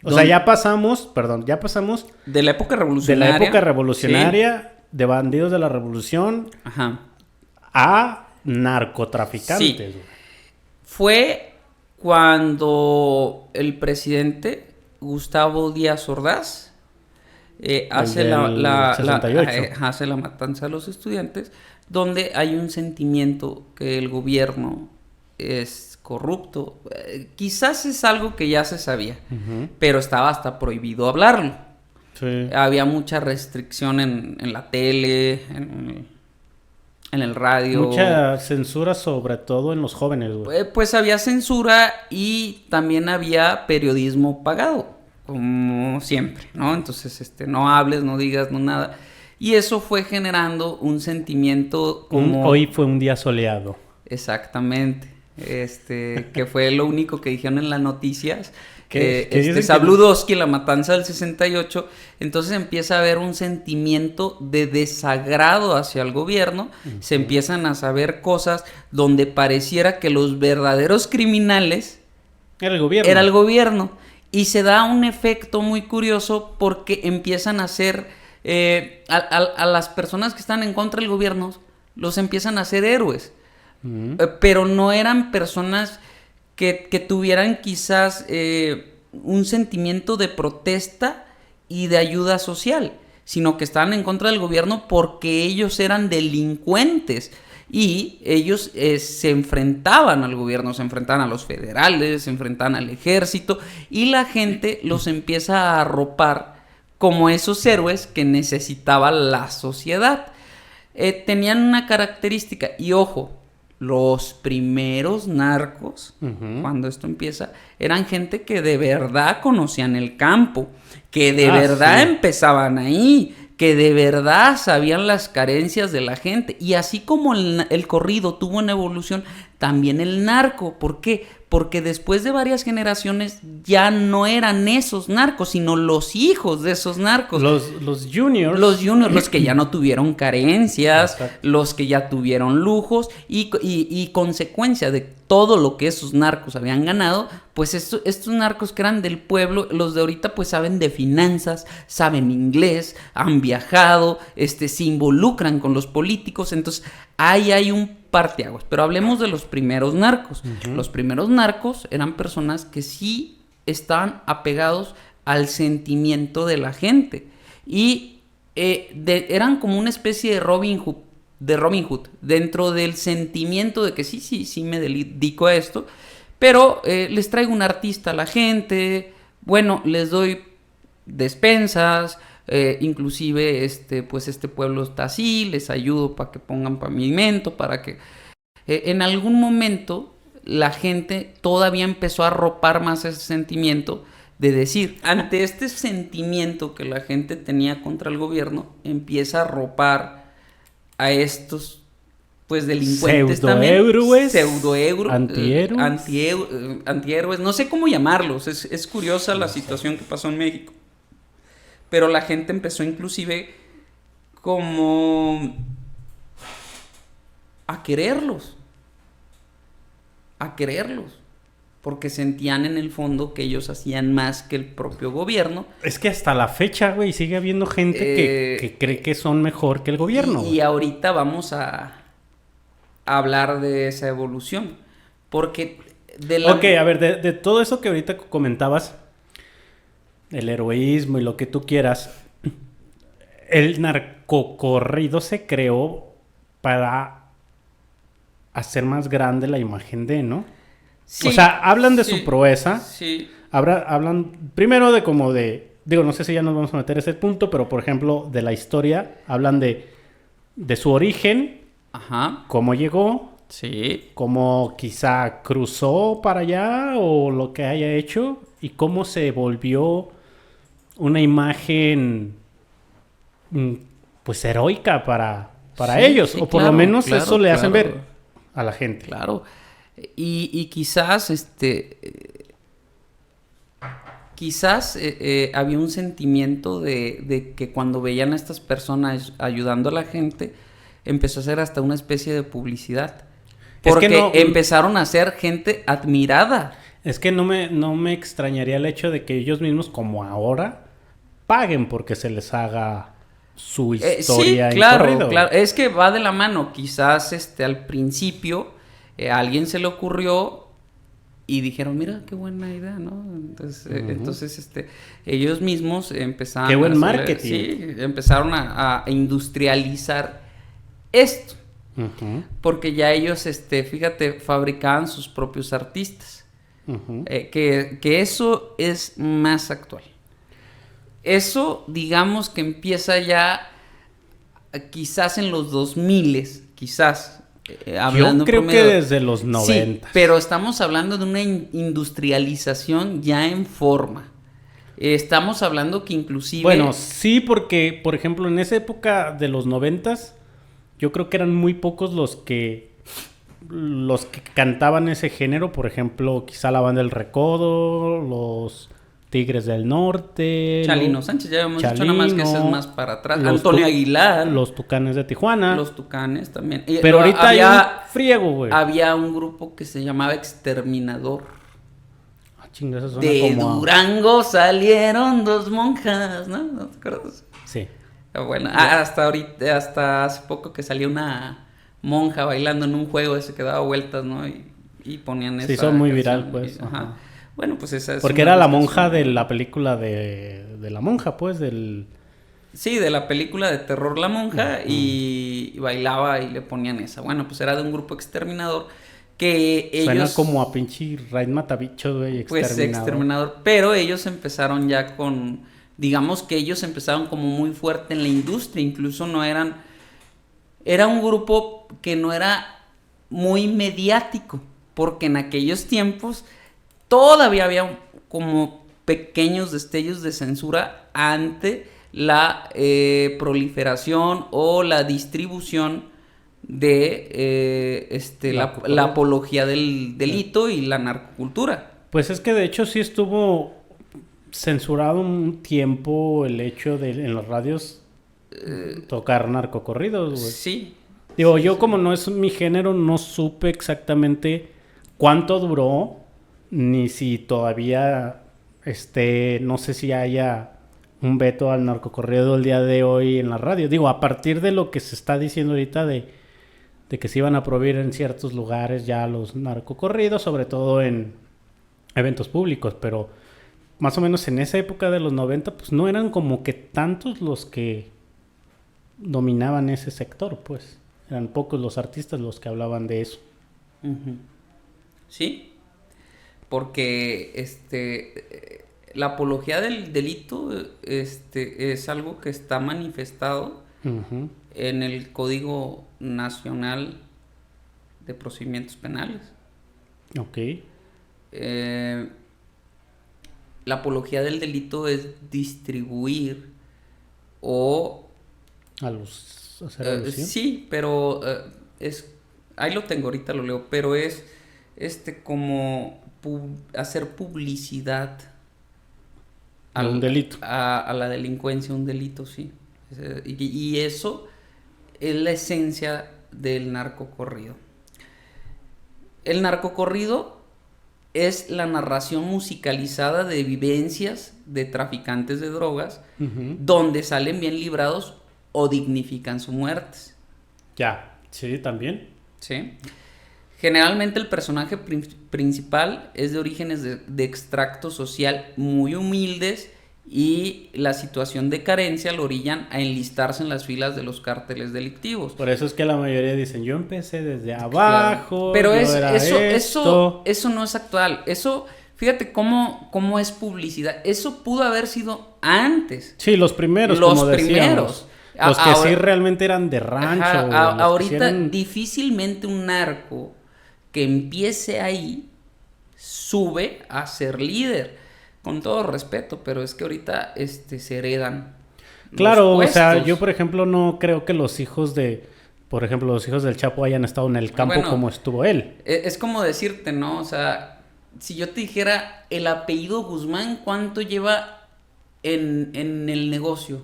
O sea, ya pasamos de la época revolucionaria, de bandidos de la revolución, ajá, a narcotraficantes. sí. Fue cuando el presidente Gustavo Díaz Ordaz hace hace la matanza a los estudiantes, donde hay un sentimiento que el gobierno es corrupto. Quizás es algo que ya se sabía, pero estaba hasta prohibido hablarlo. Sí. Había mucha restricción en la tele, en el radio. Mucha censura, sobre todo en los jóvenes, güey. Pues había censura y también había periodismo pagado, como siempre, ¿no? Entonces, no hables, no digas, no nada. Y eso fue generando un sentimiento como... Hoy fue un día soleado. Exactamente. Que fue lo único que dijeron en las noticias. ¿Qué Sabludowski, la matanza del 68. Entonces empieza a haber un sentimiento de desagrado hacia el gobierno. Se empiezan a saber cosas donde pareciera que los verdaderos criminales Era el gobierno. Y se da un efecto muy curioso porque empiezan a hacer a las personas que están en contra del gobierno, los empiezan a hacer héroes. Pero no eran personas que tuvieran quizás un sentimiento de protesta y de ayuda social, sino que estaban en contra del gobierno porque ellos eran delincuentes y ellos se enfrentaban al gobierno, se enfrentaban a los federales, se enfrentaban al ejército, y la gente los empieza a arropar como esos héroes que necesitaba la sociedad. Tenían una característica, y ojo, los primeros narcos, cuando esto empieza, eran gente que de verdad conocían el campo, que de verdad empezaban ahí, que de verdad sabían las carencias de la gente. Y así como el corrido tuvo una evolución, también el narco. ¿Por qué? Porque después de varias generaciones ya no eran esos narcos, sino los hijos de esos narcos. Los juniors. Los juniors, los que ya no tuvieron carencias, Exacto. los que ya tuvieron lujos y consecuencia de todo lo que esos narcos habían ganado, pues estos narcos que eran del pueblo, los de ahorita pues saben de finanzas, saben inglés, han viajado, se involucran con los políticos. Entonces ahí hay un parteaguas. Pero hablemos de los primeros narcos. Los primeros narcos eran personas que sí estaban apegados al sentimiento de la gente y eran como una especie de Robin Hood, dentro del sentimiento de que sí me dedico a esto, pero les traigo un artista a la gente, bueno, les doy despensas, inclusive pues este pueblo está así, les ayudo para que pongan pavimento, para que en algún momento la gente todavía empezó a arropar más ese sentimiento de decir, ante este sentimiento que la gente tenía contra el gobierno, empieza a arropar a estos pues delincuentes pseudohéroes, antihéroes, no sé cómo llamarlos. Es curiosa la situación que pasó en México, pero la gente empezó inclusive como a quererlos, porque sentían en el fondo que ellos hacían más que el propio gobierno. Es que hasta la fecha, güey, sigue habiendo gente que cree que son mejor que el gobierno. Y ahorita vamos a hablar de esa evolución, porque Ok, a ver, de todo eso que ahorita comentabas, el heroísmo y lo que tú quieras, el narcocorrido se creó para hacer más grande la imagen de, ¿no? Sí, o sea, hablan de su proeza. Sí. Hablan primero de como de... Digo, no sé si ya nos vamos a meter a ese punto, pero por ejemplo, de la historia, hablan de su origen, cómo llegó, cómo quizá cruzó para allá o lo que haya hecho, y cómo se volvió una imagen pues heroica para ellos, o por lo menos eso le hacen ver a la gente. Claro. Y quizás había un sentimiento de que cuando veían a estas personas ayudando a la gente, empezó a ser hasta una especie de publicidad. Porque empezaron a ser gente admirada. Es que no me extrañaría el hecho de que ellos mismos, como ahora, paguen porque se les haga su historia sí, claro. Es que va de la mano. Quizás al principio a alguien se le ocurrió y dijeron, mira, qué buena idea, ¿no? Entonces, ellos mismos empezaron qué buen marketing. Sí, empezaron a industrializar esto. Porque ya ellos, fíjate, fabricaban sus propios artistas. Que eso es más actual. Eso, digamos que empieza ya quizás en los 2000, quizás. Yo creo que desde los 90. Sí, pero estamos hablando de una industrialización ya en forma. Estamos hablando que inclusive... Bueno, sí, porque, por ejemplo, en esa época de los 90, yo creo que eran muy pocos los que cantaban ese género. Por ejemplo, quizá la Banda del Recodo, los Tigres del Norte, Chalino Sánchez, ya habíamos dicho, nada más que ese es más para atrás. Antonio Aguilar, los Tucanes de Tijuana, los Tucanes también. Pero ahorita hay un friego, güey. Había un grupo que se llamaba Exterminador. Chinga, eso suena de como Durango salieron dos monjas, ¿no? ¿No te acuerdas? Sí. Bueno, hasta hace poco que salió una monja bailando en un juego ese que daba vueltas, ¿no? Y ponían esa. Sí, son muy viral, pues. Ajá. Bueno, pues esa es. Porque era la monja de la película de la monja, pues, del. Sí, de la película de terror La Monja, y bailaba y le ponían esa. Bueno, pues era de un grupo Exterminador que ellos... Suena como a pinche Raid Matabichos, güey, Exterminador. Pues Exterminador, pero ellos empezaron ya con... Digamos que ellos empezaron como muy fuerte en la industria, incluso no eran... Era un grupo que no era muy mediático, porque en aquellos tiempos todavía había como pequeños destellos de censura ante la proliferación o la distribución de la apología del delito y la narcocultura. Pues es que de hecho sí estuvo censurado un tiempo el hecho de en las radios tocar narcocorridos, güey. Sí. Digo, sí, yo sí. Como no es mi género, no supe exactamente cuánto duró, ni si todavía, no sé si haya un veto al narcocorrido el día de hoy en la radio. Digo, a partir de lo que se está diciendo ahorita de que se iban a prohibir en ciertos lugares ya los narcocorridos, sobre todo en eventos públicos, pero más o menos en esa época de los 90, pues no eran como que tantos los que dominaban ese sector, pues. Eran pocos los artistas los que hablaban de eso. Uh-huh. Sí, porque la apología del delito es algo que está manifestado uh-huh. en el Código Nacional de Procedimientos Penales. Ok. La apología del delito es distribuir o... a los... hacer alusión. Sí, pero es... Ahí lo tengo, ahorita lo leo, pero es como hacer publicidad a un delito. A la delincuencia, un delito, sí. Y eso es la esencia del narcocorrido. El narcocorrido es la narración musicalizada de vivencias de traficantes de drogas, uh-huh. donde salen bien librados o dignifican su muerte. Ya, sí, también. Sí. Generalmente el personaje principal es de orígenes de extracto social muy humildes y la situación de carencia lo orillan a enlistarse en las filas de los cárteles delictivos. Por eso es que la mayoría dicen, yo empecé desde abajo. Claro. Pero eso no es actual. Eso, fíjate cómo es publicidad. Eso pudo haber sido antes. Sí, los primeros, como decíamos. Los que sí realmente eran de rancho. Ahorita difícilmente un narco que empiece ahí sube a ser líder. Con todo respeto, pero es que ahorita se heredan. Claro, o sea, yo por ejemplo no creo que los hijos del Chapo hayan estado en el campo como estuvo él. Es como decirte, ¿no? O sea, si yo te dijera el apellido Guzmán, ¿cuánto lleva en el negocio?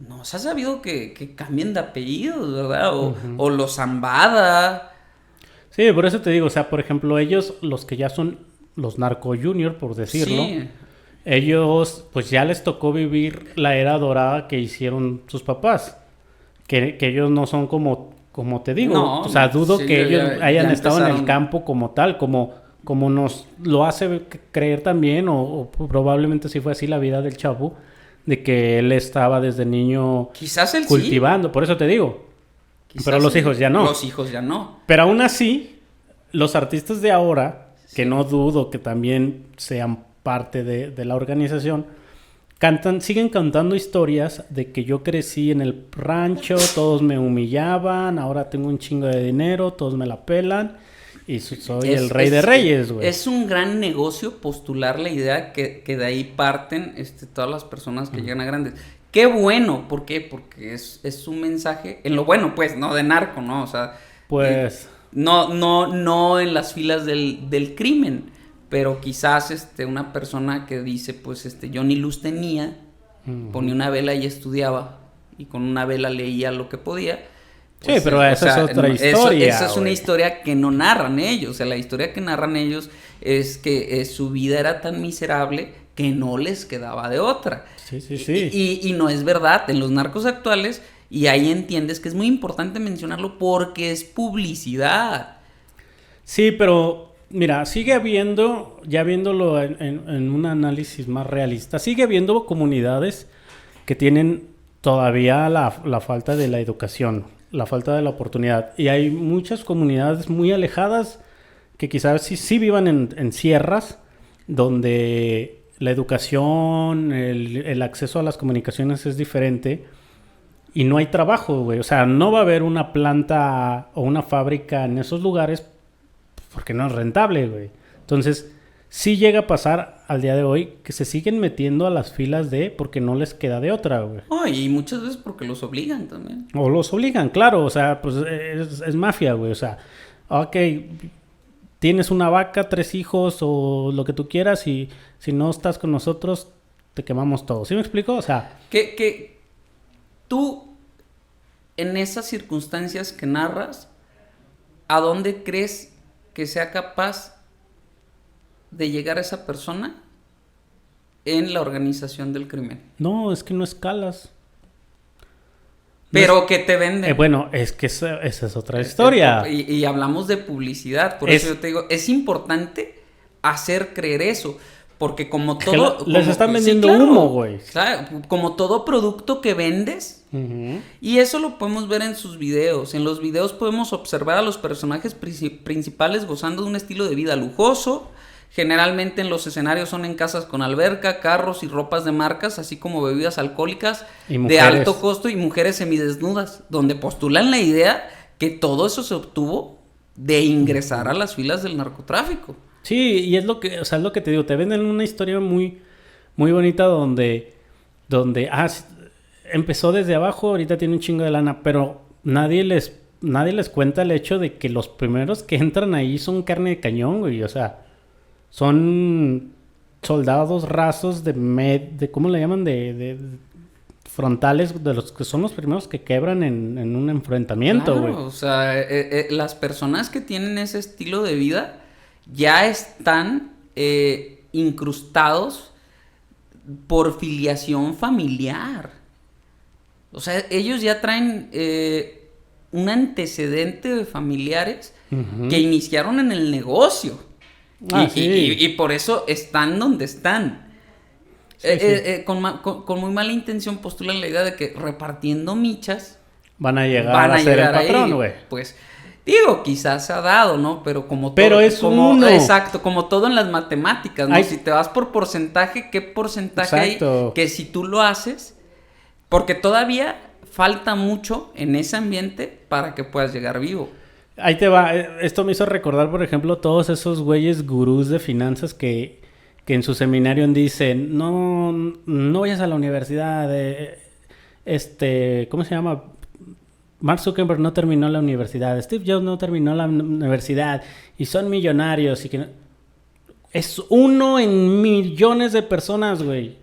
No, se ha sabido que cambien de apellidos, ¿verdad? O los Zambada. Sí, por eso te digo, o sea, por ejemplo, ellos, los que ya son los narco junior, por decirlo, sí. Ellos, pues ya les tocó vivir la era dorada que hicieron sus papás. Que ellos no son como te digo. No, o sea, dudo sí, que ellos hayan estado en el campo como tal, como nos lo hace creer también, o probablemente sí fue así la vida del Chapo, de que él estaba desde niño quizás él cultivando, sí. Por eso te digo. Quizás pero los hijos ya no. Los hijos ya no. Pero aún así, los artistas de ahora, que no dudo que también sean parte de la organización, siguen cantando historias de que yo crecí en el rancho, todos me humillaban, ahora tengo un chingo de dinero, todos me la pelan y soy el rey de reyes, güey. Es un gran negocio postular la idea que de ahí parten todas las personas que llegan a grandes. Qué bueno, ¿por qué? Porque es un mensaje, en lo bueno, pues, no de narco, ¿no? O sea, pues no en las filas del crimen, pero quizás una persona que dice, pues, yo ni luz tenía, ponía una vela y estudiaba, y con una vela leía lo que podía. Pues, sí, pero esa es otra historia. Esa es una historia que no narran ellos. O sea, la historia que narran ellos es que su vida era tan miserable que no les quedaba de otra. Sí. Y no es verdad. En los narcos actuales, y ahí entiendes que es muy importante mencionarlo porque es publicidad. Sí, pero mira, sigue habiendo, ya viéndolo en un análisis más realista, sigue habiendo comunidades que tienen todavía la falta de la educación, la falta de la oportunidad. Y hay muchas comunidades muy alejadas que quizás sí vivan en sierras, donde la educación, el acceso a las comunicaciones es diferente y no hay trabajo, güey. O sea, no va a haber una planta o una fábrica en esos lugares porque no es rentable, güey. Entonces, sí llega a pasar al día de hoy que se siguen metiendo a las filas porque no les queda de otra, güey. Oh, y muchas veces porque los obligan también. O los obligan, claro. O sea, pues es mafia, güey. O sea, ok, tienes una vaca, 3 hijos o lo que tú quieras y si no estás con nosotros, te quemamos todo. ¿Sí me explico? O sea... Que tú, en esas circunstancias que narras, ¿a dónde crees que sea capaz de llegar a esa persona en la organización del crimen? No, es que no escalas. Pero que te venden. Bueno, es que esa es otra historia. Y hablamos de publicidad, por eso yo te digo, es importante hacer creer eso, porque como todo... les están vendiendo humo, güey. Como todo producto que vendes, y eso lo podemos ver en sus videos. En los videos podemos observar a los personajes principales gozando de un estilo de vida lujoso. Generalmente en los escenarios son en casas con alberca, carros y ropas de marcas, así como bebidas alcohólicas de alto costo y mujeres semidesnudas, donde postulan la idea que todo eso se obtuvo de ingresar a las filas del narcotráfico. Sí, y es lo que, o sea, es lo que te digo, te venden una historia muy, muy bonita donde empezó desde abajo, ahorita tiene un chingo de lana, pero nadie les cuenta el hecho de que los primeros que entran ahí son carne de cañón, güey, o sea, son soldados rasos de ¿cómo le llaman? De frontales, de los que son los primeros que quebran en un enfrentamiento, güey. Claro, o sea, las personas que tienen ese estilo de vida ya están incrustados por filiación familiar. O sea, ellos ya traen un antecedente de familiares que iniciaron en el negocio. Y por eso están donde están. Sí. Con muy mala intención postulan la idea de que repartiendo michas van a llegar a ser el patrón, güey. Pues digo, quizás se ha dado, ¿no? Pero como todo, pero es uno. Exacto, como todo en las matemáticas, ¿no? Si te vas por porcentaje, ¿qué porcentaje exacto. hay? Que si tú lo haces, porque todavía falta mucho en ese ambiente para que puedas llegar vivo. Ahí te va. Esto me hizo recordar, por ejemplo, todos esos güeyes gurús de finanzas que en su seminario dicen, no vayas a la universidad. ¿Cómo se llama? Mark Zuckerberg no terminó la universidad. Steve Jobs no terminó la universidad. Y son millonarios. Y que es uno en millones de personas, güey.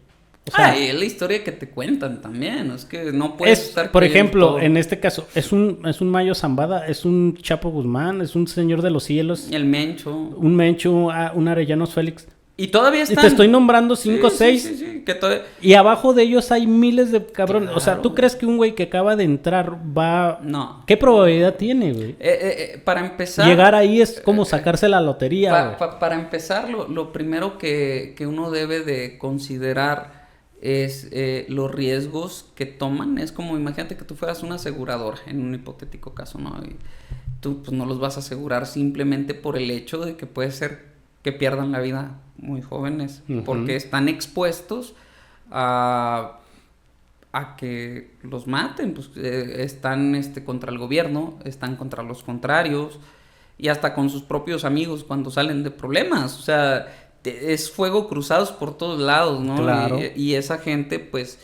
O sea, y es la historia que te cuentan también. Es que no puedes estar... Por ejemplo, todo. En este caso, es un Mayo Zambada, es un Chapo Guzmán, es un Señor de los Cielos. El Mencho. Un Mencho, un Arellanos Félix. Y todavía están... Y te estoy nombrando 5 o 6. Sí, que todavía... Y abajo de ellos hay miles de cabrones. Claro. O sea, ¿tú crees que un güey que acaba de entrar va... No. ¿Qué probabilidad tiene, güey? Para empezar... Llegar ahí es como sacarse la lotería, para empezar, lo primero que uno debe de considerar es los riesgos que toman. Es como, imagínate que tú fueras un asegurador, en un hipotético caso, ¿no? Y tú pues no los vas a asegurar simplemente por el hecho de que puede ser que pierdan la vida muy jóvenes, porque están expuestos a que los maten, pues están contra el gobierno, están contra los contrarios y hasta con sus propios amigos cuando salen de problemas. O sea, es fuego cruzados por todos lados, ¿no? Claro. Y esa gente, pues,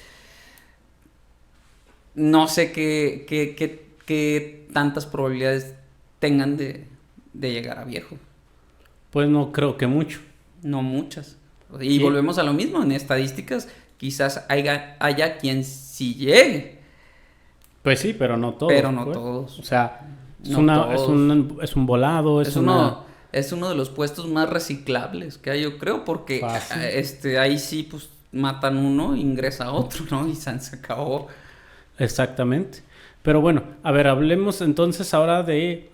no sé qué tantas probabilidades tengan de llegar a viejo. Pues no creo que mucho. No muchas. Y volvemos a lo mismo, en estadísticas quizás haya quien sí llegue. Pues sí, pero no todos. Pero no todos. O sea, es un volado, es uno de los puestos más reciclables que hay, yo creo, porque ahí sí pues matan uno, ingresa otro, ¿no? Y se acabó. Exactamente. Pero bueno, a ver, hablemos entonces ahora de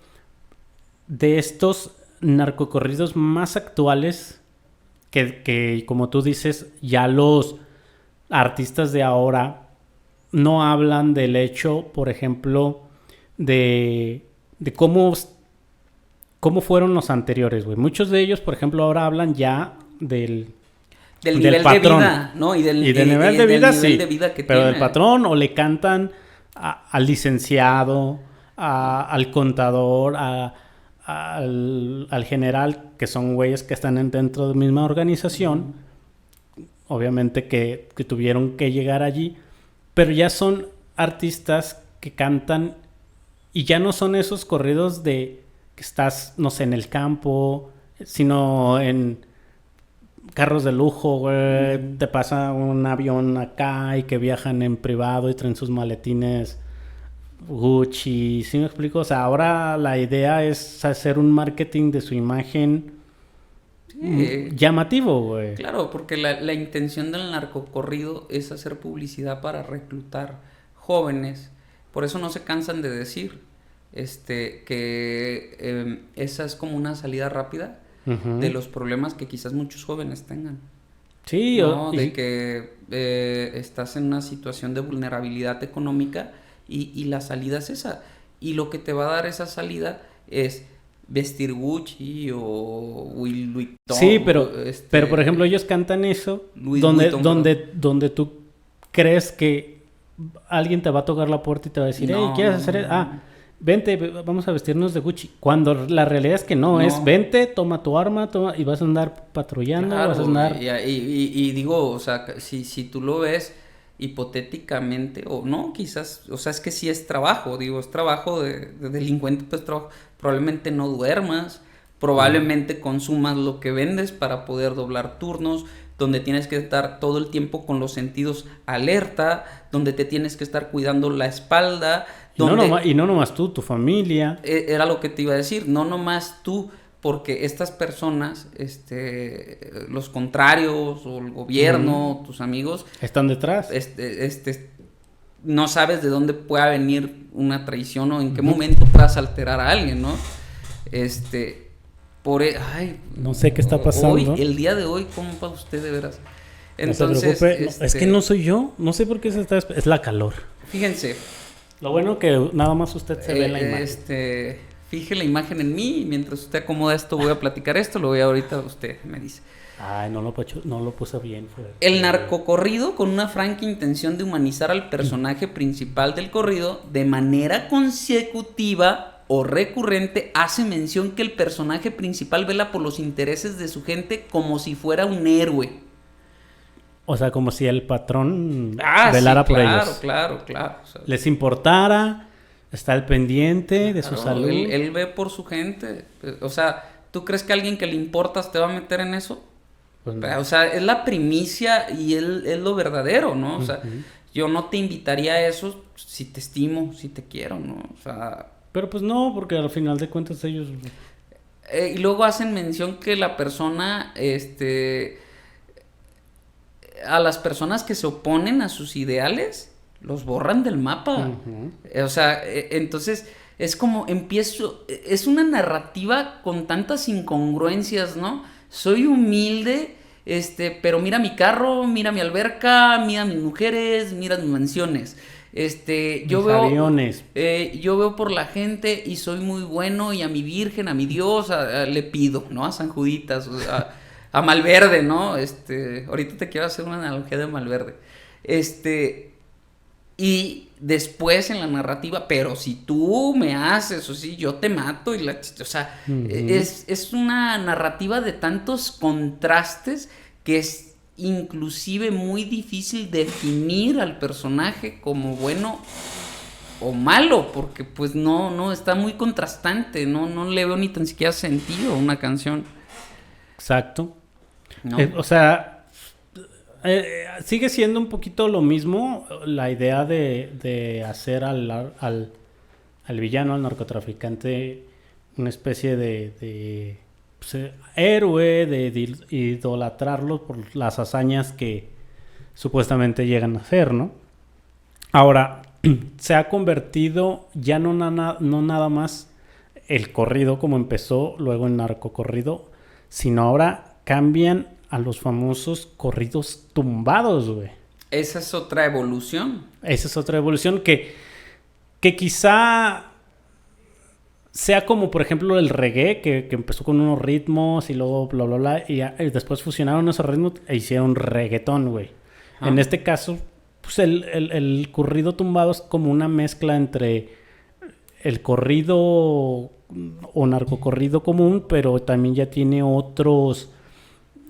estos narcocorridos más actuales que como tú dices, ya los artistas de ahora no hablan del hecho, por ejemplo, de cómo fueron los anteriores, güey. Muchos de ellos, por ejemplo, ahora hablan ya del nivel patrón. De vida, ¿no? Y del nivel de vida, sí. De vida que pero tiene. Del patrón, o le cantan al licenciado, al contador, al general, que son güeyes que están dentro de la misma organización, obviamente que tuvieron que llegar allí, pero ya son artistas que cantan y ya no son esos corridos de que estás, no sé, en el campo, sino en carros de lujo, güey, te pasa un avión acá y que viajan en privado y traen sus maletines Gucci, ¿sí me explico? O sea, ahora la idea es hacer un marketing de su imagen llamativo, güey. Claro, porque la intención del narcocorrido es hacer publicidad para reclutar jóvenes. Por eso no se cansan de decir que esa es como una salida rápida de los problemas que quizás muchos jóvenes tengan. Sí, ¿no? De que estás en una situación de vulnerabilidad económica y la salida es esa. Y lo que te va a dar esa salida es vestir Gucci o Louis Vuitton. Sí, pero por ejemplo ellos cantan eso donde tú crees que alguien te va a tocar la puerta y te va a decir, hey, ¿quieres hacer eso? Vente, vamos a vestirnos de Gucci. Cuando la realidad es que no. Es vente, toma tu arma, y vas a andar patrullando, claro, vas a andar... Y digo, o sea, si tú lo ves hipotéticamente, o no, quizás, o sea, es que sí es trabajo, digo, es trabajo de delincuente, pues trabajo, probablemente no duermas, probablemente consumas lo que vendes para poder doblar turnos, donde tienes que estar todo el tiempo con los sentidos alerta, donde te tienes que estar cuidando la espalda. Y no nomás tú, tu familia. Era lo que te iba a decir, no nomás tú, porque estas personas, los contrarios o el gobierno, tus amigos... están detrás. No sabes de dónde pueda venir una traición o en qué momento puedas alterar a alguien, ¿no? No sé qué está pasando. Hoy, el día de hoy, ¿cómo va usted de veras? Entonces, no se preocupe, es que no soy yo, no sé por qué es la calor. Fíjense. Lo bueno que nada más usted se ve en la imagen. Fije la imagen en mí y mientras usted acomoda esto voy a platicar esto, lo voy ahorita usted me dice. Ay, no lo puse bien. El narcocorrido, con una franca intención de humanizar al personaje principal del corrido, de manera consecutiva o recurrente, hace mención que el personaje principal vela por los intereses de su gente como si fuera un héroe. O sea, como si el patrón velara por ellos. Claro. O sea, les importara, está al pendiente de su salud. Él ve por su gente. O sea, ¿tú crees que alguien que le importas te va a meter en eso? Pues no. O sea, es la primicia y es lo verdadero, ¿no? O sea, yo no te invitaría a eso si te estimo, si te quiero, ¿no? O sea... Pero pues no, porque al final de cuentas ellos... y luego hacen mención que la persona, a las personas que se oponen a sus ideales, los borran del mapa. O sea, entonces es como es una narrativa con tantas incongruencias, ¿no? Soy humilde, pero mira mi carro, mira mi alberca, mira mis mujeres, mira mis mansiones. Yo veo aviones. Yo veo por la gente y soy muy bueno, y a mi Virgen, a mi Dios, le pido, ¿no? A San Juditas, a Malverde, ¿no? Ahorita te quiero hacer una analogía de Malverde. Y después en la narrativa, pero si tú me haces, o si yo te mato, o sea, es una narrativa de tantos contrastes que es inclusive muy difícil definir al personaje como bueno o malo, porque pues no, está muy contrastante, no le veo ni tan siquiera sentido a una canción. Exacto. ¿No? O sea... sigue siendo un poquito lo mismo la idea de hacer al villano, al narcotraficante, una especie de pues, héroe, de idolatrarlo por las hazañas que supuestamente llegan a hacer, ¿no? Ahora, se ha convertido ya no nada más el corrido como empezó luego en narcocorrido, sino ahora cambian a los famosos corridos tumbados, güey. Esa es otra evolución. Esa es otra evolución que quizá sea como, por ejemplo, el reggae, que empezó con unos ritmos y luego bla, bla, bla, y después fusionaron esos ritmos e hicieron reggaetón, güey. En este caso, pues el corrido tumbado es como una mezcla entre el corrido o narcocorrido común, pero también ya tiene otros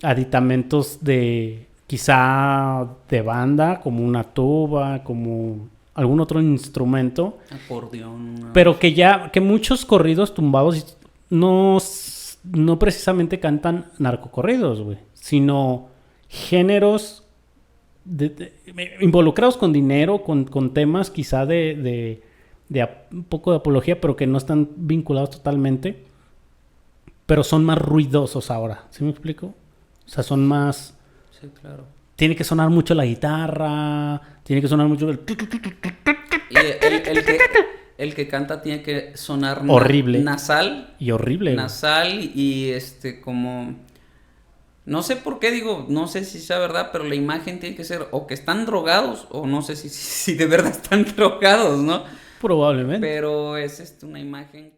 aditamentos de quizá de banda, como una tuba, como algún otro instrumento, acordeón, pero que muchos corridos tumbados no precisamente cantan narcocorridos, güey, sino géneros involucrados con dinero, con temas quizá de un poco de apología, pero que no están vinculados totalmente, pero son más ruidosos ahora, ¿sí me explico? O sea, son más... Sí, claro. Tiene que sonar mucho la guitarra, tiene que sonar mucho el... Y el que canta tiene que sonar horrible. Nasal. Y horrible. Nasal y como... No sé por qué digo, no sé si sea verdad, pero la imagen tiene que ser o que están drogados o no sé si de verdad están drogados, ¿no? Probablemente. Pero es una imagen...